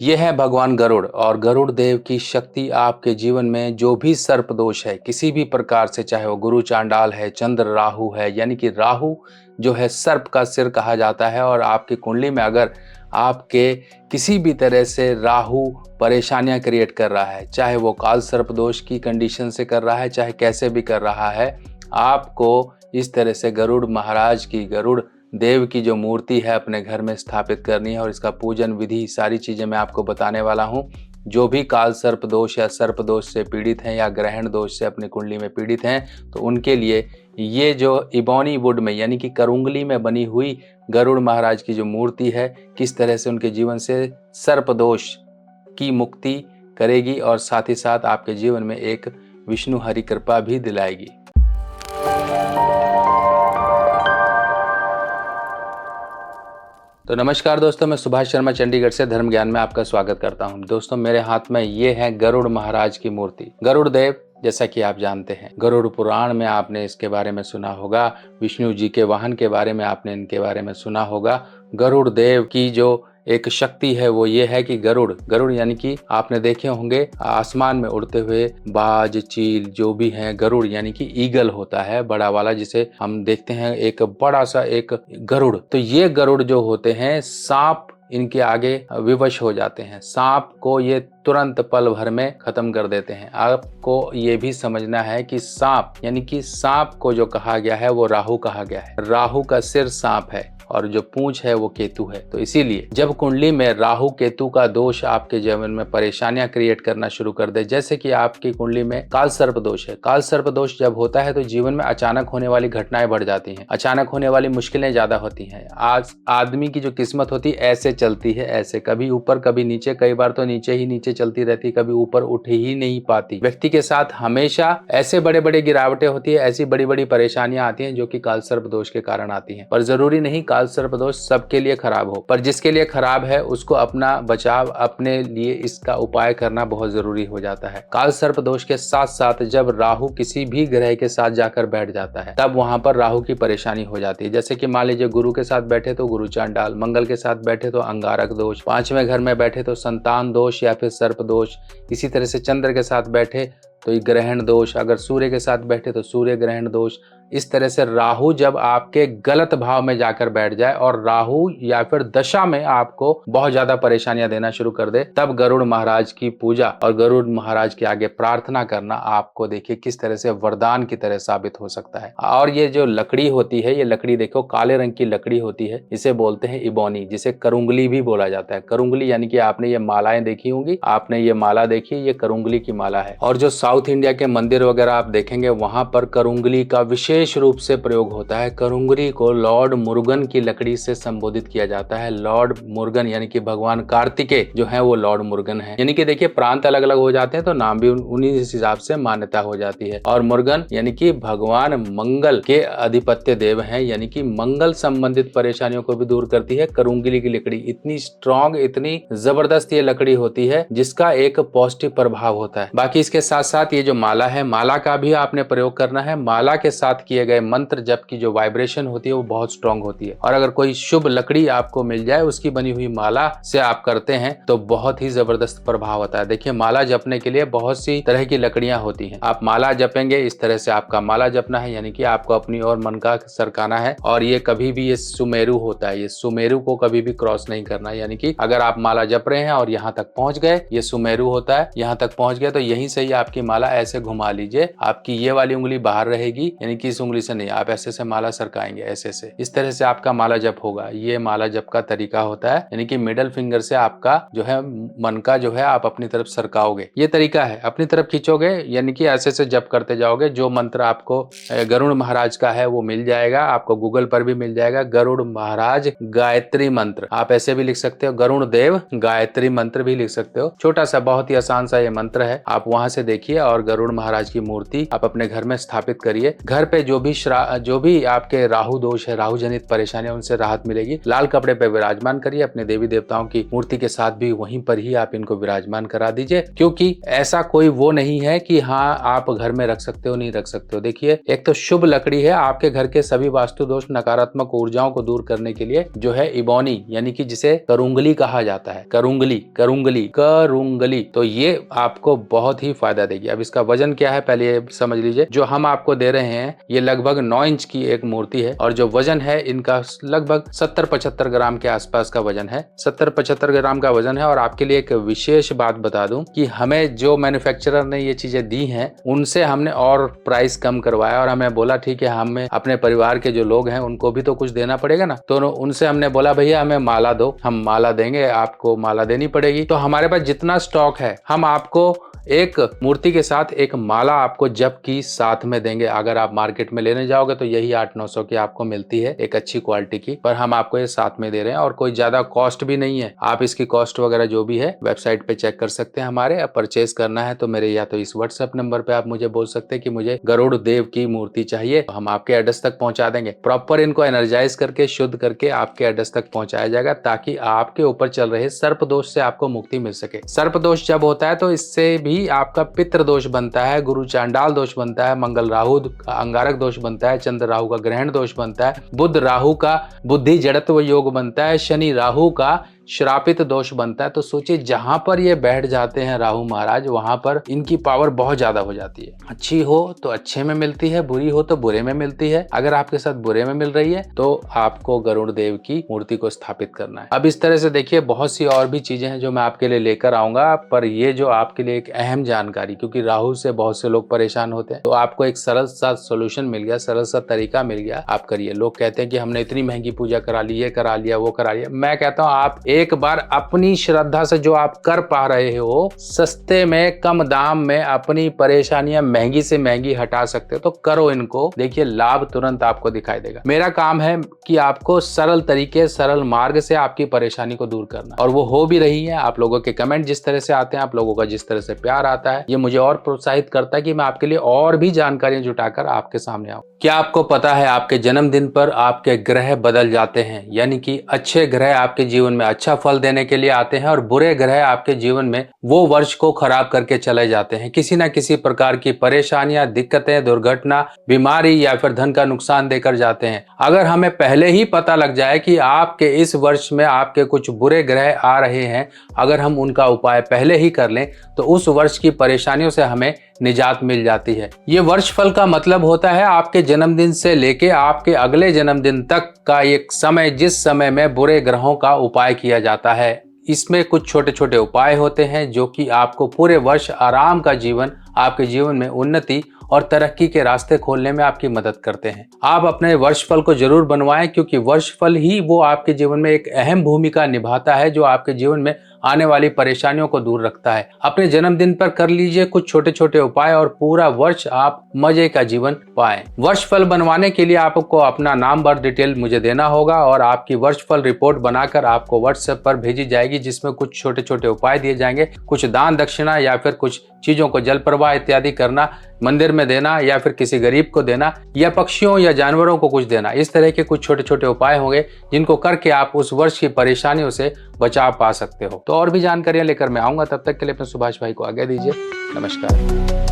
ये है भगवान गरुड़ और गरुड़ देव की शक्ति आपके जीवन में जो भी सर्प दोष है किसी भी प्रकार से, चाहे वो गुरु चांडाल है, चंद्र राहु है, यानी कि राहु जो है सर्प का सिर कहा जाता है। और आपकी कुंडली में अगर आपके किसी भी तरह से राहु परेशानियां क्रिएट कर रहा है, चाहे वो काल सर्प दोष की कंडीशन से कर रहा है, चाहे कैसे भी कर रहा है, आपको इस तरह से गरुड़ महाराज की, गरुड़ देव की जो मूर्ति है अपने घर में स्थापित करनी है। और इसका पूजन विधि सारी चीज़ें मैं आपको बताने वाला हूँ। जो भी काल सर्प दोष या सर्प दोष से पीड़ित हैं या ग्रहण दोष से अपनी कुंडली में पीड़ित हैं, तो उनके लिए ये जो इबोनी वुड में यानी कि करुंगली में बनी हुई गरुड़ महाराज की जो मूर्ति है, किस तरह से उनके जीवन से सर्प दोष की मुक्ति करेगी और साथ ही साथ आपके जीवन में एक विष्णु हरि कृपा भी दिलाएगी। तो नमस्कार दोस्तों, मैं सुभाष शर्मा चंडीगढ़ से धर्म ज्ञान में आपका स्वागत करता हूं। दोस्तों, मेरे हाथ में ये है गरुड़ महाराज की मूर्ति। गरुड़ देव, जैसा कि आप जानते हैं, गरुड़ पुराण में आपने इसके बारे में सुना होगा, विष्णु जी के वाहन के बारे में आपने इनके बारे में सुना होगा। गरुड़ देव की जो एक शक्ति है वो ये है कि गरुड़ यानी कि आपने देखे होंगे आसमान में उड़ते हुए बाज, चील जो भी हैं, गरुड़ यानी कि ईगल होता है बड़ा वाला, जिसे हम देखते हैं एक बड़ा सा एक गरुड़। तो ये गरुड़ जो होते हैं, सांप इनके आगे विवश हो जाते हैं। सांप को ये तुरंत पल भर में खत्म कर देते हैं। आपको ये भी समझना है कि सांप यानी कि सांप को जो कहा गया है वो राहु कहा गया है। राहु का सिर सांप है और जो पूंछ है वो केतु है। तो इसीलिए जब कुंडली में राहु केतु का दोष आपके जीवन में परेशानियां क्रिएट करना शुरू कर दे, जैसे कि आपकी कुंडली में काल सर्प दोष है। काल सर्प दोष जब होता है तो जीवन में अचानक होने वाली घटनाएं बढ़ जाती हैं, अचानक होने वाली मुश्किलें ज्यादा होती हैं। आज आदमी की जो किस्मत होती है ऐसे चलती है, ऐसे कभी ऊपर कभी नीचे, कई बार तो नीचे ही नीचे चलती रहती, कभी ऊपर उठ ही नहीं पाती। व्यक्ति के साथ हमेशा ऐसे बड़े बड़े गिरावटें होती है, ऐसी बड़ी बड़ी परेशानियां आती हैं जो कि काल सर्प दोष के कारण आती हैं। पर जरूरी नहीं काल सर्प दोष सबके लिए खराब हो, पर जिसके लिए खराब है उसको अपना बचाव, अपने लिए इसका उपाय करना बहुत जरूरी हो जाता है। काल सर्प दोष के साथ साथ जब राहु किसी भी ग्रह के साथ जाकर बैठ जाता है तब वहां पर राहु की परेशानी हो जाती है। जैसे कि मान लीजिए गुरु के साथ बैठे तो गुरु चांडाल, मंगल के साथ बैठे तो अंगारक दोष, पांचवें घर में बैठे तो संतान दोष या फिर सर्प दोष। इसी तरह से चंद्र के साथ बैठे तो ये ग्रहण दोष, अगर सूर्य के साथ बैठे तो सूर्य ग्रहण दोष। इस तरह से राहु जब आपके गलत भाव में जाकर बैठ जाए और राहु या फिर दशा में आपको बहुत ज्यादा परेशानियां देना शुरू कर दे, तब गरुड़ महाराज की पूजा और गरुड़ महाराज के आगे प्रार्थना करना आपको देखिए किस तरह से वरदान की तरह साबित हो सकता है। और ये जो लकड़ी होती है, ये लकड़ी देखो काले रंग की लकड़ी होती है, इसे बोलते हैं इबोनी, जिसे करुंगली भी बोला जाता है। करुंगली यानी कि आपने ये मालाएं देखी होंगी, आपने ये माला देखी, ये करुंगली की माला है। और जो साउथ इंडिया के मंदिर वगैरह आप देखेंगे वहां पर करुंगली का विशेष रूप से प्रयोग होता है। करुंगली को लॉर्ड मुर्गन की लकड़ी से संबोधित किया जाता है। लॉर्ड मुर्गन यानी कि भगवान कार्तिकेय जो है वो लॉर्ड मुर्गन है। यानी कि देखिए प्रांत अलग अलग हो जाते हैं तो नाम भी उन्हीं हिसाब से मान्यता हो जाती है। और मुर्गन यानी कि भगवान मंगल के अधिपत्य देव हैं, यानी कि मंगल संबंधित परेशानियों को भी दूर करती है। करुंगली की लकड़ी इतनी स्ट्रॉन्ग, इतनी जबरदस्त ये लकड़ी होती है जिसका एक पॉजिटिव प्रभाव होता है। बाकी इसके साथ साथ ये जो माला है, माला का भी आपने प्रयोग करना है। माला के साथ किए गए मंत्र जप की जो वाइब्रेशन होती है वो बहुत स्ट्रांग होती है। और अगर कोई शुभ लकड़ी आपको मिल जाए, उसकी बनी हुई माला से आप करते हैं तो बहुत ही जबरदस्त प्रभाव होता है। देखिए माला जपने के लिए बहुत सी तरह की लकड़ियां होती हैं। आप माला जपेंगे, इस तरह से आपका माला जपना है, यानी कि आपको अपनी ओर मन का सरकाना है। और ये कभी भी ये सुमेरु होता है, ये सुमेरु को कभी भी क्रॉस नहीं करना। यानी कि अगर आप माला जप रहे हैं और यहाँ तक पहुंच गए, ये सुमेरु होता है, यहाँ तक पहुंच गए तो यहीं से ही आपकी माला ऐसे घुमा लीजिए। आपकी ये वाली उंगली बाहर रहेगी, यानी कि इस उंगली से नहीं, आप ऐसे से माला सरकाएंगे, ऐसे से। इस तरह से आपका माला जप होगा। ये माला जप का तरीका होता है, यानी कि मिडल फिंगर से आपका जो है मन का जो है आप अपनी तरफ सरकाओगे। ये तरीका है, अपनी तरफ खींचोगे, यानी कि ऐसे से जप करते जाओगे। जो मंत्र आपको गरुड़ महाराज का है वो मिल जाएगा, आपको गूगल पर भी मिल जाएगा। गरुड़ महाराज गायत्री मंत्र आप ऐसे भी लिख सकते हो, गरुड़ देव गायत्री मंत्र भी लिख सकते हो। छोटा सा बहुत ही आसान सा ये मंत्र है, आप वहां से देखिए लीजिए और गरुड़ महाराज की मूर्ति आप अपने घर में स्थापित करिए। घर पे जो भी आपके राहु दोष है, राहु जनित परेशानियां, उनसे राहत मिलेगी। लाल कपड़े पे विराजमान करिए। अपने देवी देवताओं की मूर्ति के साथ भी वहीं पर ही आप इनको विराजमान करा दीजिए, क्योंकि ऐसा कोई वो नहीं है कि हाँ आप घर में रख सकते हो, नहीं रख सकते हो। देखिए, एक तो शुभ लकड़ी है, आपके घर के सभी वास्तु दोष, नकारात्मक ऊर्जाओं को दूर करने के लिए जो है इबोनी, यानी कि जिसे करुंगली कहा जाता है, करुंगली करुंगली करुंगली, तो ये आपको बहुत ही फायदा देगी। अब इसका वजन क्या है पहले ये समझ लीजिए। जो हम आपको दे रहे हैं ये लगभग 9 इंच की एक मूर्ति है और जो वजन है इनका लगभग 70-75 ग्राम के आसपास का वजन है, 70-75 ग्राम का वजन है। और आपके लिए एक विशेष बात बता दूं कि हमें जो मैन्युफैक्चरर ने ये चीजें दी हैं उनसे हमने और प्राइस कम करवाया और हमें बोला ठीक है, हमें अपने परिवार के जो लोग हैं उनको भी तो कुछ देना पड़ेगा ना, तो उनसे हमने बोला भैया हमें माला दो, हम माला देंगे, आपको माला देनी पड़ेगी। तो हमारे पास जितना स्टॉक है हम आपको एक मूर्ति के साथ एक माला आपको जब की साथ में देंगे। अगर आप मार्केट में लेने जाओगे तो यही 800-900 की आपको मिलती है, एक अच्छी क्वालिटी की, पर हम आपको ये साथ में दे रहे हैं और कोई ज्यादा कॉस्ट भी नहीं है। आप इसकी कॉस्ट वगैरह जो भी है वेबसाइट पे चेक कर सकते हैं हमारे। अब परचेज करना है तो मेरे या तो इस व्हाट्सएप नंबर पे आप मुझे बोल सकते हैं कि मुझे गरुड़ देव की मूर्ति चाहिए, हम आपके एड्रेस तक पहुंचा देंगे। प्रॉपर इनको एनर्जाइज करके शुद्ध करके आपके एड्रेस तक पहुंचाया जाएगा, ताकि आपके ऊपर चल रहे सर्प दोष से आपको मुक्ति मिल सके। सर्प दोष जब होता है तो इससे भी आपका पितृ दोष बनता है, गुरु चांडाल दोष बनता है, मंगल राहु का अंगारक दोष बनता है, चंद्र राहु का ग्रहण दोष बनता है, बुध राहु का बुद्धि जड़त्व योग बनता है, शनि राहु का श्रापित दोष बनता है। तो सोचिए जहां पर ये बैठ जाते हैं राहु महाराज, वहां पर इनकी पावर बहुत ज्यादा हो जाती है। अच्छी हो तो अच्छे में मिलती है, बुरी हो तो बुरे में मिलती है। अगर आपके साथ बुरे में मिल रही है तो आपको गरुड़ देव की मूर्ति को स्थापित करना है। अब इस तरह से देखिए बहुत सी और भी चीजें हैं जो मैं आपके लिए लेकर आऊंगा, पर ये जो आपके लिए एक अहम जानकारी, क्योंकि राहु से बहुत से लोग परेशान होते हैं, तो आपको एक सरल सा सोल्यूशन मिल गया, सरल सा तरीका मिल गया, आप करिए। लोग कहते हैं कि हमने इतनी महंगी पूजा करा ली, ये करा लिया, वो करा लिया। मैं कहता हूँ आप एक बार अपनी श्रद्धा से जो आप कर पा रहे हो, सस्ते में कम दाम में अपनी परेशानियां महंगी से महंगी हटा सकते हो, तो करो इनको। देखिए लाभ तुरंत आपको दिखाई देगा। मेरा काम है कि आपको सरल तरीके, सरल मार्ग से आपकी परेशानी को दूर करना, और वो हो भी रही है। आप लोगों के कमेंट जिस तरह से आते हैं, आप लोगों का जिस तरह से प्यार आता है, ये मुझे और प्रोत्साहित करता है कि मैं आपके लिए और भी जानकारियां जुटाकर आपके सामने आऊं। क्या आपको पता है आपके जन्मदिन पर आपके ग्रह बदल जाते हैं, यानी कि अच्छे ग्रह आपके जीवन में अच्छा फल देने के लिए आते हैं और बुरे ग्रह आपके जीवन में वो वर्ष को खराब करके चले जाते हैं। किसी न किसी प्रकार की परेशानियां, दिक्कतें, दुर्घटना, बीमारी या फिर धन का नुकसान देकर जाते हैं। अगर हमें पहले ही पता लग जाए कि आपके इस वर्ष में आपके कुछ बुरे ग्रह आ रहे हैं, अगर हम उनका उपाय पहले ही कर लें तो उस वर्ष की परेशानियों से हमें निजात मिल जाती है। ये वर्ष फल का मतलब होता है आपके जन्मदिन से लेके आपके अगले जन्मदिन तक का एक समय, जिस समय में बुरे ग्रहों का उपाय किया जाता है। इसमें कुछ छोटे छोटे उपाय होते हैं जो कि आपको पूरे वर्ष आराम का जीवन, आपके जीवन में उन्नति और तरक्की के रास्ते खोलने में आपकी मदद करते हैं। आप अपने वर्षफल को जरूर बनवाएं, क्योंकि वर्षफल ही वो आपके जीवन में एक अहम भूमिका निभाता है, जो आपके जीवन में आने वाली परेशानियों को दूर रखता है। अपने जन्मदिन पर कर लीजिए कुछ छोटे छोटे उपाय और पूरा वर्ष आप मजे का जीवन पाएं। वर्षफल बनवाने के लिए आपको अपना नाम, बर्थ डिटेल मुझे देना होगा और आपकी वर्षफल रिपोर्ट बनाकर आपको व्हाट्सएप पर भेजी जाएगी, जिसमें कुछ छोटे छोटे उपाय दिए जाएंगे। कुछ दान दक्षिणा या फिर कुछ चीजों को जल प्रवाह इत्यादि करना, मंदिर में देना या फिर किसी गरीब को देना या पक्षियों या जानवरों को कुछ देना। इस तरह के कुछ छोटे छोटे उपाय होंगे जिनको करके आप उस वर्ष की परेशानियों से बचाव पा सकते हो। तो और भी जानकारियां लेकर मैं आऊंगा, तब तक के लिए अपने सुभाष भाई को आज्ञा दीजिए। नमस्कार।